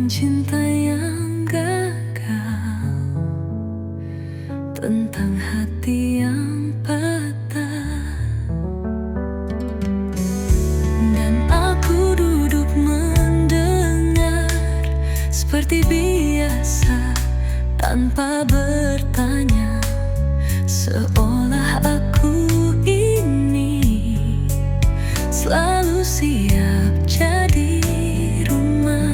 tentang cinta yang gagal, tentang hati yang patah. Dan aku duduk mendengar seperti biasa, tanpa bertanya, seolah aku ini selalu siap jadi rumah.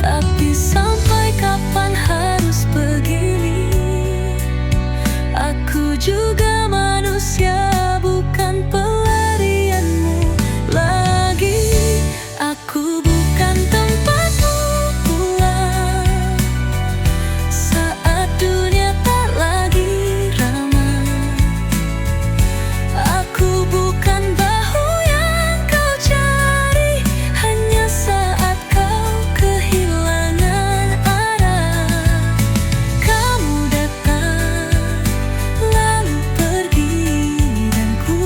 Tapi sampai kapan harus begini? Aku juga manusia, bukan pelarianmu lagi. Aku bukan tempatmu pulang saat dunia tak lagi ramah. Aku bukan bahu yang kau cari hanya saat kau kehilangan arah. Kamu datang lalu pergi, dan ku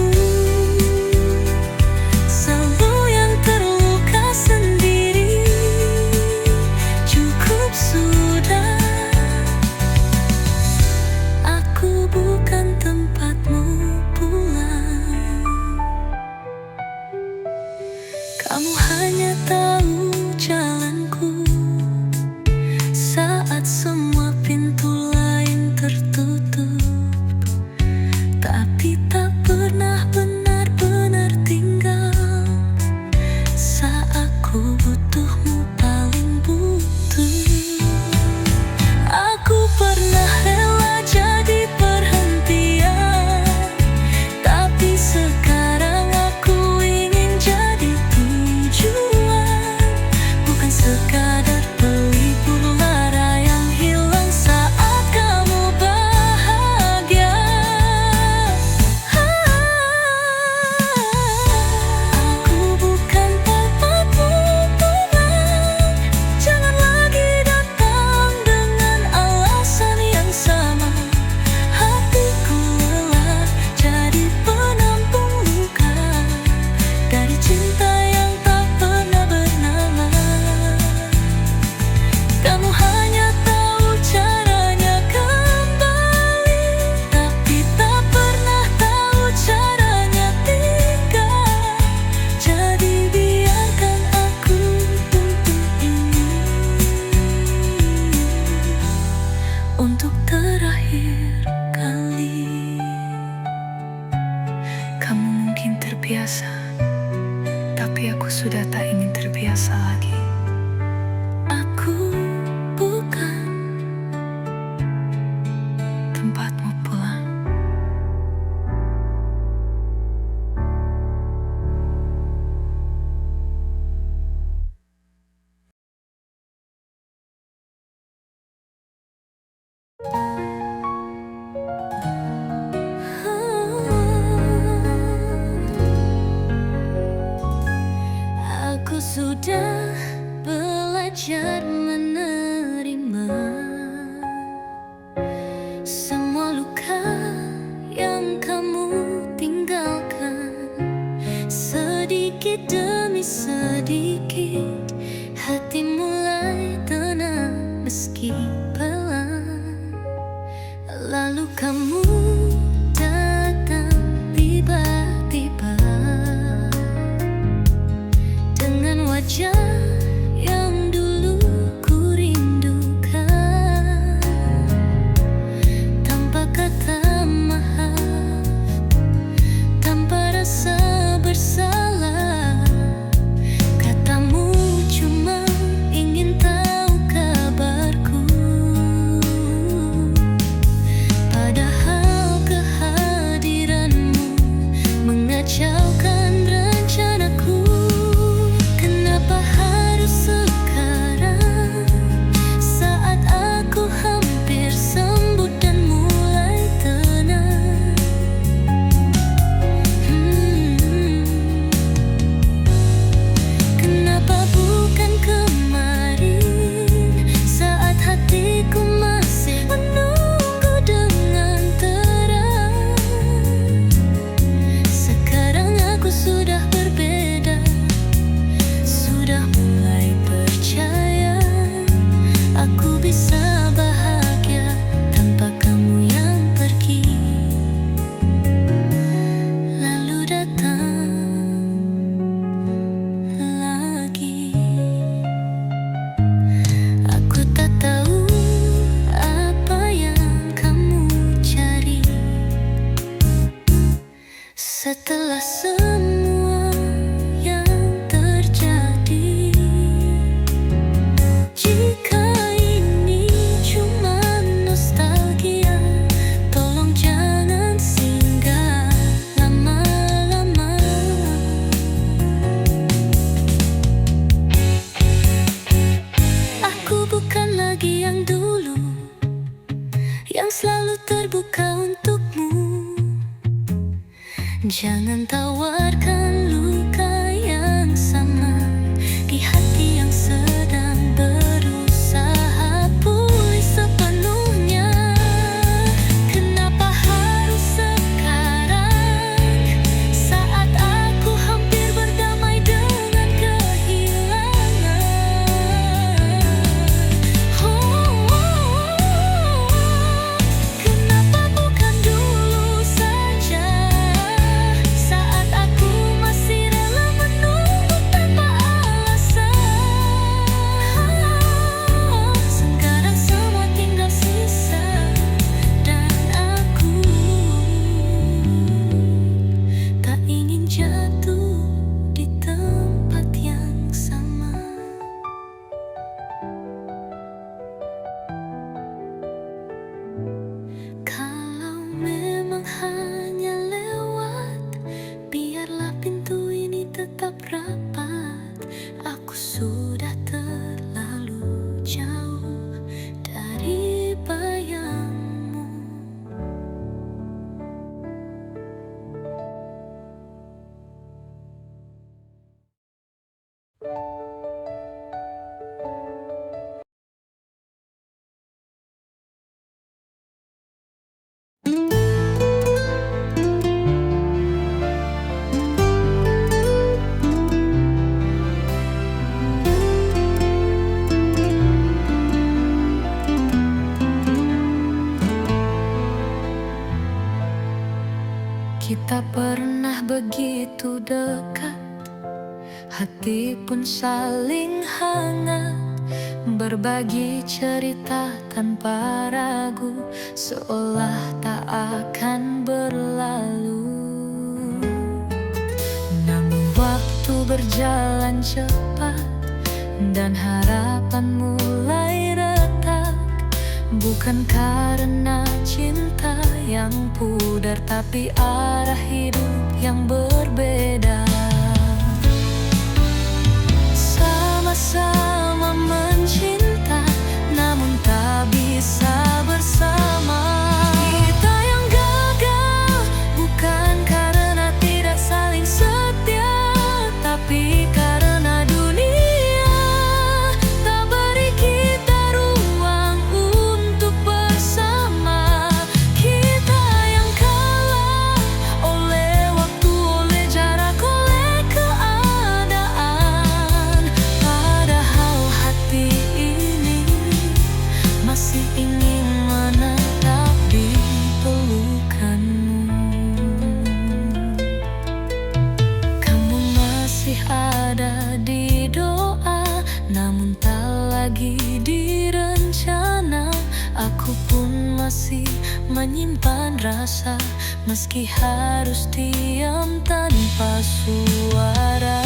selalu yang terluka sendiri. Cukup sudah, aku bukan tempatmu pulang. Kamu hanya tahu jalanku saat semua pintu lain tertutup, tapi tak pernah benar-benar tinggal saat aku butuhmu paling butuh. Aku pernah rela jadi perhentian, tapi sekarang aku ingin jadi tujuan. Bukan sekadar pelipur lara yang hilang saat kamu bahagia. Aku bukan tempatmu pulang. Jangan lagi datang dengan alasan yang sama. Hatiku lelah jadi penampung luka dari cinta yang tak pernah bernama. Kamu hanya tahu caranya kembali, tapi tak pernah tahu caranya tinggal. Jadi biarkan aku untuk terakhir kali. Kamu mungkin terbiasa, tapi aku sudah tak ingin terbiasa lagi. Aku bukan tempatmu pulang. Aku sudah belajar menerima semua luka yang kamu tinggalkan. Sedikit demi sedikit hati mulai tenang meski pelan. Lalu kamu datang tiba-tiba dengan wajah yang dulu ku rindukan. Tanpa kata maaf, tanpa rasa bersalah, katamu cuma ingin tahu kabarku. Padahal kehadiranmu mengacaukan rencanaku. Kenapa Jangan tawarkan luka yang sama di hati yang sedang berusaha pulih sepenuhnya. Kenapa harus sekarang, saat aku hampir berdamai dengan kehilangan? Kenapa bukan dulu saja, saat aku masih rela menunggu tanpa alasan? Sekarang semua tinggal sisa, dan aku tak ingin jatuh di tempat yang sama. Kalau memang hanya lewat, biarlah pintu ini tetap rapat. Aku sudah terlalu jauh dari bayangmu. Kita pernah begitu dekat, hati pun saling hangat, berbagi cerita tanpa ragu, seolah tak akan berlalu. Namun waktu berjalan cepat, dan harapan mulai retak. Bukan karena cinta yang pudar, tapi arah hidup yang berbeda. Sama-sama mencinta, namun tak bisa bersama. Kita yang gagal bukan karena tidak saling setia, tapi karena dunia tak beri kita ruang untuk bersama. Kita yang kalah oleh waktu, oleh jarak, oleh keadaan. Padahal hati ini masih ingin menetap di pelukanmu. Kamu masih ada di doa, namun tak lagi di rencana. Aku pun masih menyimpan rasa, meski harus diam tanpa suara.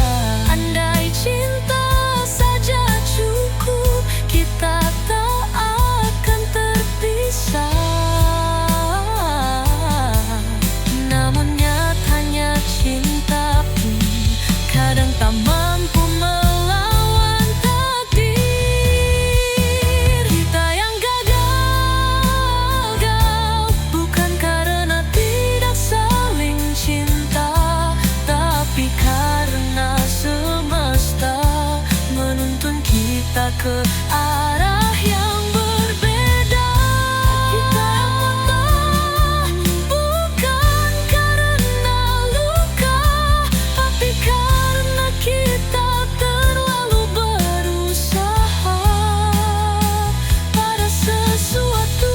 Andai cinta saja cukup, kita tak akan terpisah. Namun nyatanya cinta pun kadang tak mampu melawan takdir. Kita yang gagal bukan karena tidak saling cinta, tapi karena semesta menuntun kita ke arah yang berbeda. Kita yang patah bukan karena luka, tapi karena kita terlalu berusaha pada sesuatu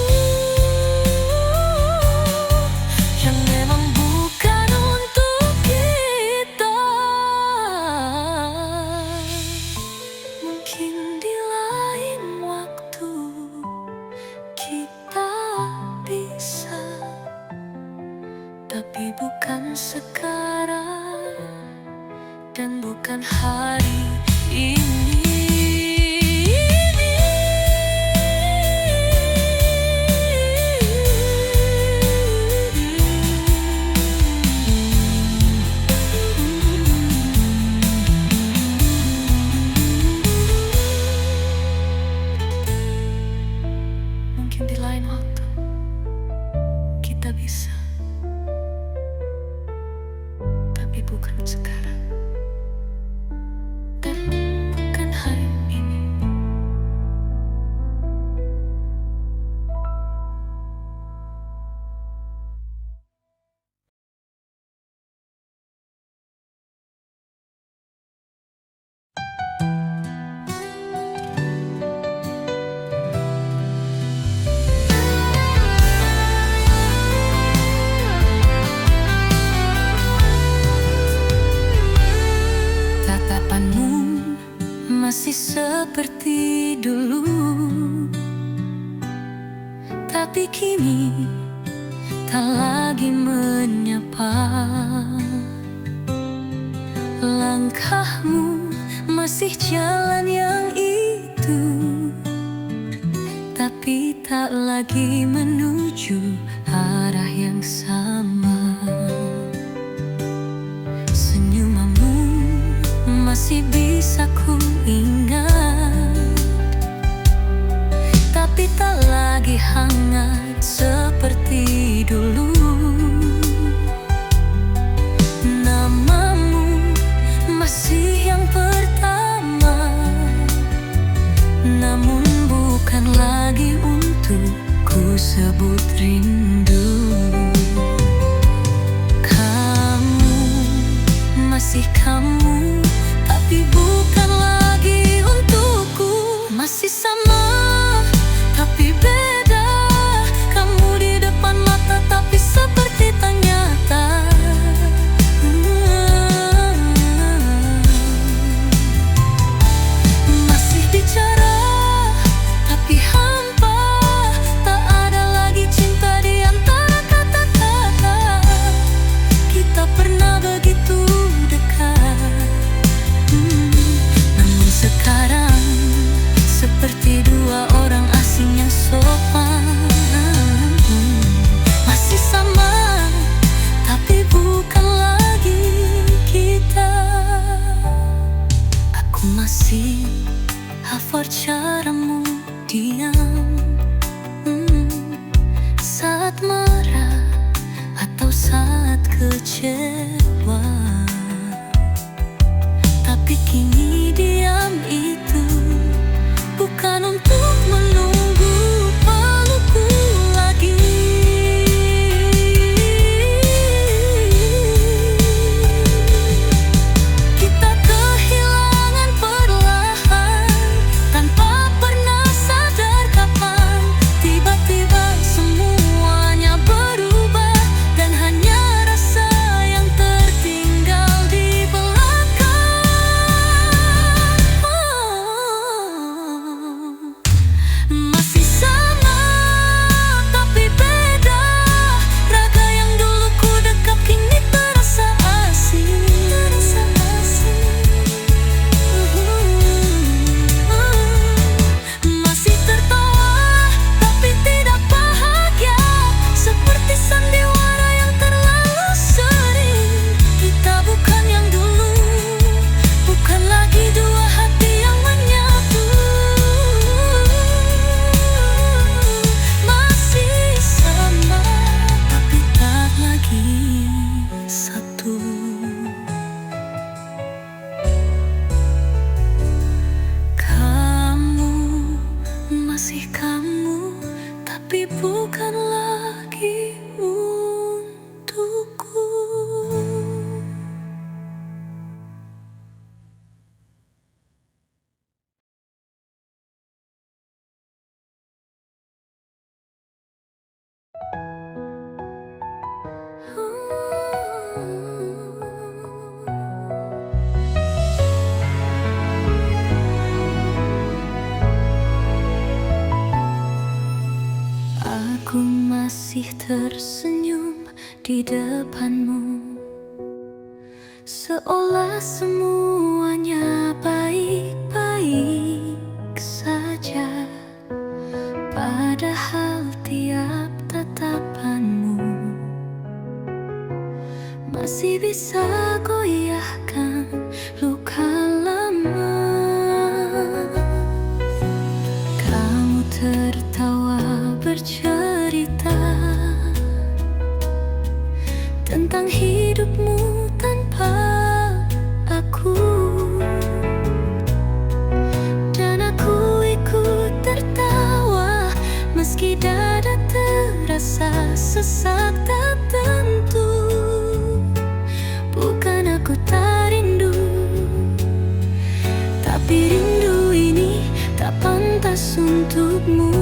yang memang bukan untuk kita. Mungkin di lain waktu kita bisa, tapi bukan sekarang, dan bukan hari ini. Mungkin di lain waktu kita bisa. masih seperti dulu, tapi kini tak lagi menyapa. Langkahmu masih jalan yang itu, tapi tak lagi menuju arah yang sama. Senyumanmu masih bisa ku ingat, tapi tak lagi hangat seperti dulu. Namamu masih yang pertama, namun bukan lagi untuk ku sebut rindu. Kamu masih kamu, tapi bukan lagi untukku. Masih sama, tapi beda. Kamu di depan mata, tapi seperti tak nyata. Masih bicara, tapi hampa. Tak ada lagi cinta di antara kata-kata. Kita pernah begitu dekat, namun sekarang seperti dua orang asing yang sopan. Masih sama, tapi bukan lagi kita. Aku masih hafal caramu diam, saat marah atau saat kecewa. Tapi kini diam itu bukan untuk menunggu pelukku lagi. Kita kehilangan perlahan, tanpa pernah sadar kapan. Tiba-tiba semuanya berubah, dan hanya rasa yang tertinggal di belakang. Masih sama, tapi beda. Raga yang dulu ku dekap kini terasa asing. Masih tertawa, tapi tidak bahagia. Seperti sandiwara yang terlalu sering. Kita bukan yang dulu, bukan lagi dua hati yang menyatu. Masih sama, tapi tak lagi satu. Kamu masih kamu, tapi bukan lagi untukku. Aku masih tersenyum di depanmu, seolah semuanya baik-baik saja. Padahal tiap tatapanmu masih bisa goyahkan luka lama. Kamu tertawa bercerita tentang hidupmu tanpa aku, dan aku ikut tertawa meski dada terasa sesak tak tentu. Bukan aku tak rindu, tapi rindu ini tak pantas untukmu.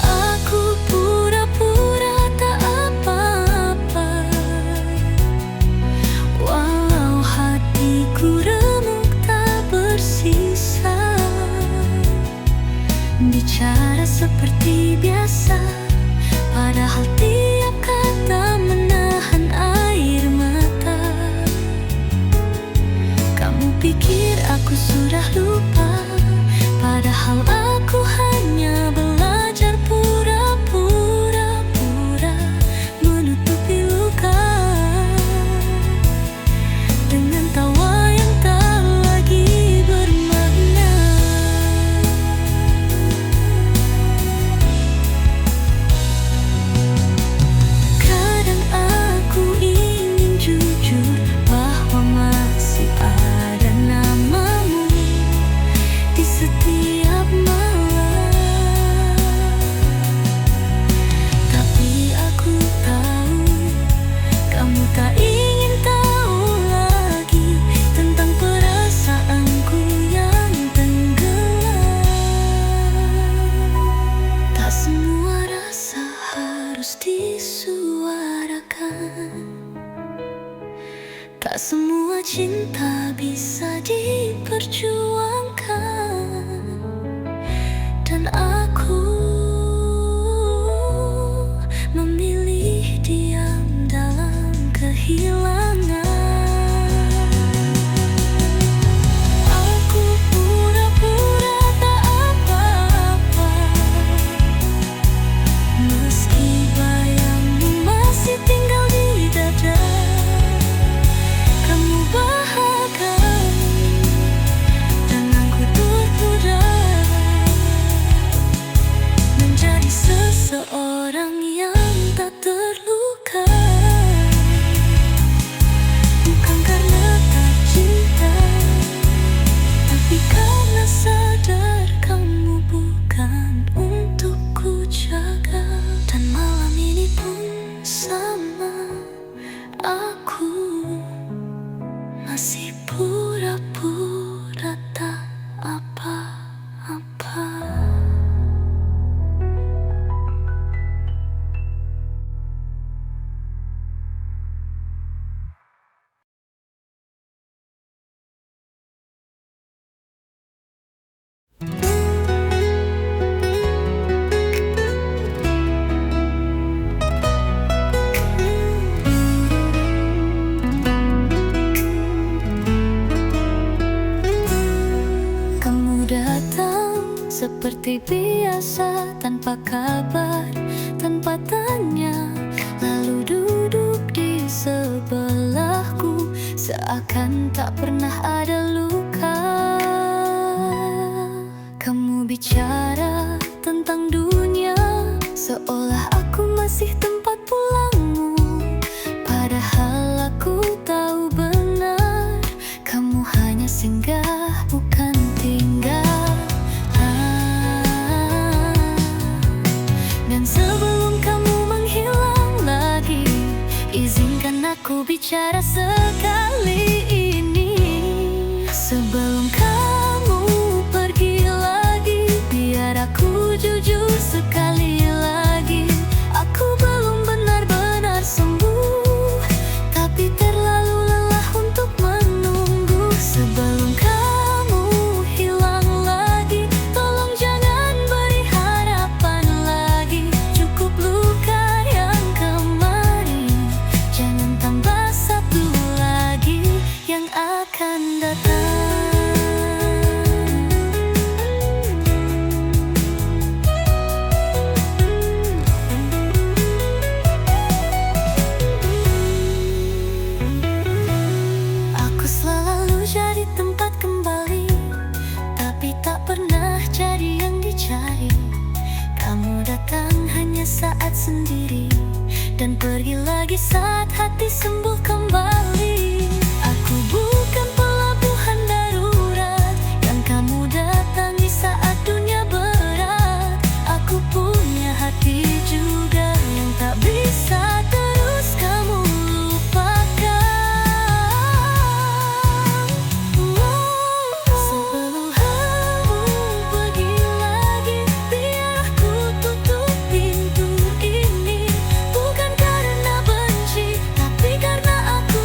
Aku pura-pura tak apa-apa, walau hatiku seperti biasa, padahal tiap kata menahan air mata. Kamu pikir aku sudah lupa, padahal aku hanya belajar pura-pura menutupi luka dengan tawa yang tak lagi bermakna. Kadang aku ingin jujur bahwa masih ada namamu di setiap malam, tapi aku tahu kamu tak ingin tahu lagi tentang perasaanku yang tenggelam. Tak semua rasa harus disuarakan, tak semua cinta bisa diperjuangkan, dan aku memilih diam dalam kehilangan. Aku pura-pura tak apa-apa, meski bayangmu masih tinggal di dada. Kamu bahagia dan aku tergoda menjadi seseorang yang tak terluka. Bukan karena tak cinta, tapi karena sadar kamu bukan untuk ku jaga. Dan malam ini pun sama, aku masih pura-pura tak apa-apa. Kamu datang seperti biasa, tanpa kabar, tanpa tanya, lalu duduk di sebelahku seakan tak pernah ada luka. Kamu bicara tentang dunia seolah aku masih tempat pulangmu, padahal aku tahu benar kamu hanya singgah bukan tinggal. Dan sebelum kamu menghilang lagi, izinkan aku bicara sekali ini. Sebelum kamu pergi lagi, biar aku jujur sekali lagi. Aku belum benar-benar sembuh, tapi terlalu lelah untuk menunggu. Sebelum kamu hilang lagi, tolong jangan beri harapan lagi. Cukup luka yang kemarin, jangan tambah satu lagi yang akan datang. Aku selalu jadi tempat kembali, tapi tak pernah jadi yang dicari. Kamu datang hanya saat sendiri, dan pergi lagi saat hati sembuh kembali. Aku bukan pelabuhan darurat yang kamu datangi saat dunia berat. Aku punya hati juga yang tak bisa terus kamu lupakan. Sebelum kamu pergi lagi, biar aku tutup pintu ini. Bukan karena benci, tapi karena aku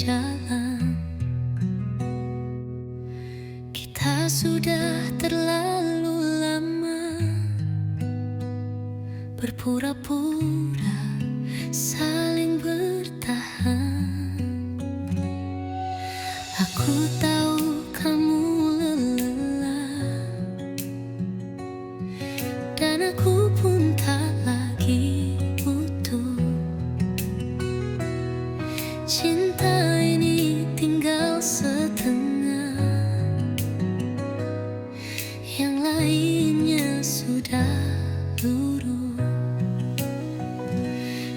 berjalan. Kita sudah terlalu lama berpura-pura saling bertahan. Aku tahu kamu lelah, dan aku pun tak lagi butuh. Cinta ini tinggal setengah, yang lainnya sudah luruh.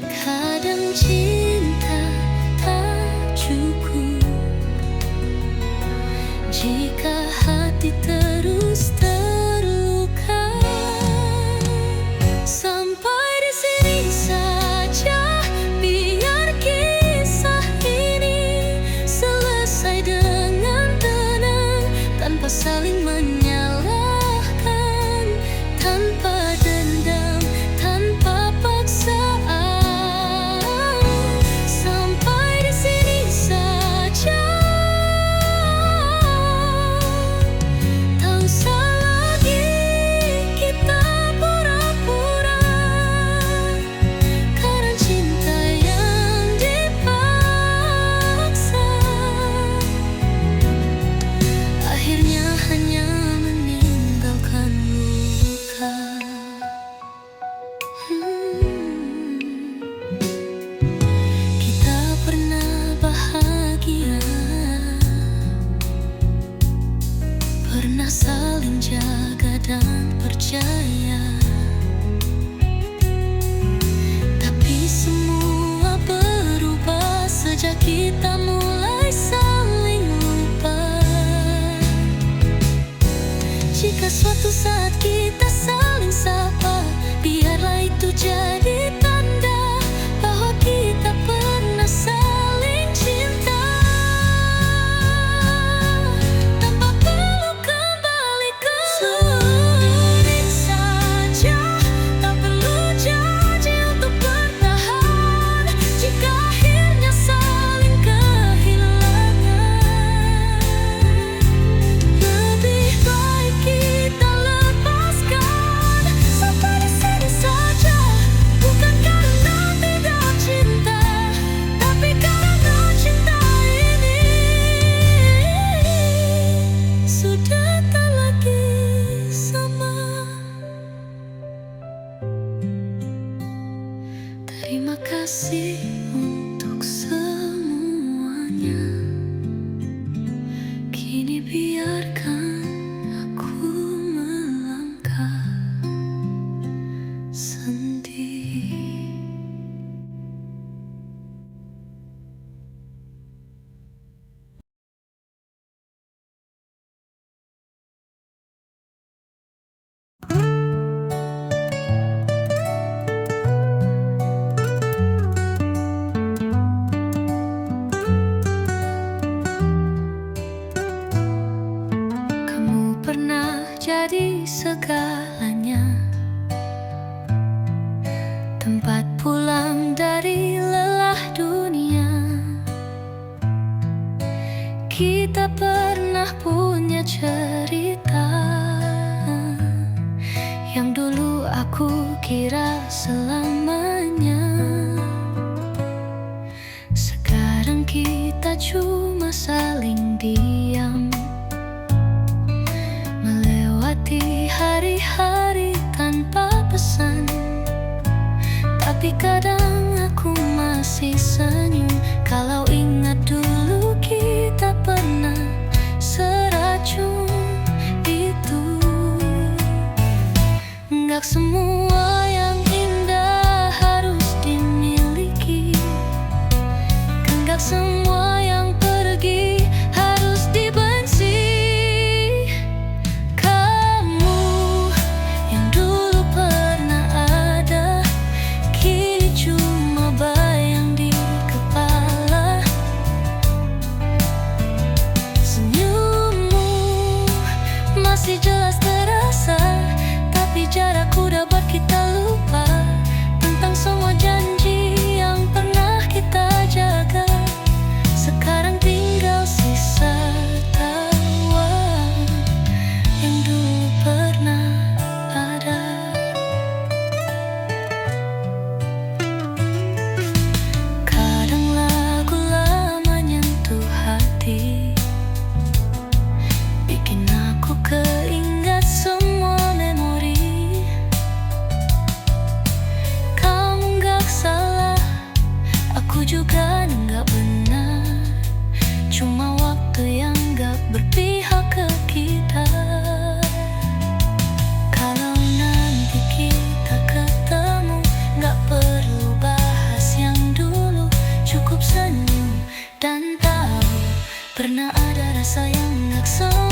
Kadang cinta tak cukup jika hati terus terluka. Sampai di sini saja, biar kisah ini selesai dengan tenang, tanpa saling menyalahkan, tanpa dendam, tanpa paksaan. Sampai di sini saja, tak usah lagi kita pura-pura, karena cinta yang dipaksa akhirnya hanya meninggalkan luka. Kita pernah bahagia, pernah saling jaga dan percaya, tapi semua berubah sejak kita mulai saling lupa. Jika suatu saat kita saling sapa, biarlah itu jadi tanda bahwa kita pernah saling cinta, tanpa perlu kembali ke sulit saja. Tak perlu janji untuk bertahan jika akhirnya saling kehilangan. Lebih baik kita lepaskan sampai di sini saja, bukan karena tidak cinta, tapi karena cinta ini sudah tak lagi sama. Terima kasih untuk semuanya. Kini biarkan aku melangkah sendiri. Kamu pernah jadi segalanya, tempat pulang dari lelah dunia. Kita pernah punya cerita yang dulu aku kira selamanya. Sekarang kita cuma saling diam, melewati hari-hari tanpa pesan. Tapi kadang aku masih senyum kalau ingat dulu kita pernah seracun itu. Enggak semua yang indah harus dimiliki, enggak semua yang pergi harus dibenci. Kamu yang dulu pernah ada, kini cuma bayang di kepala. Pernah ada rasa yang laksana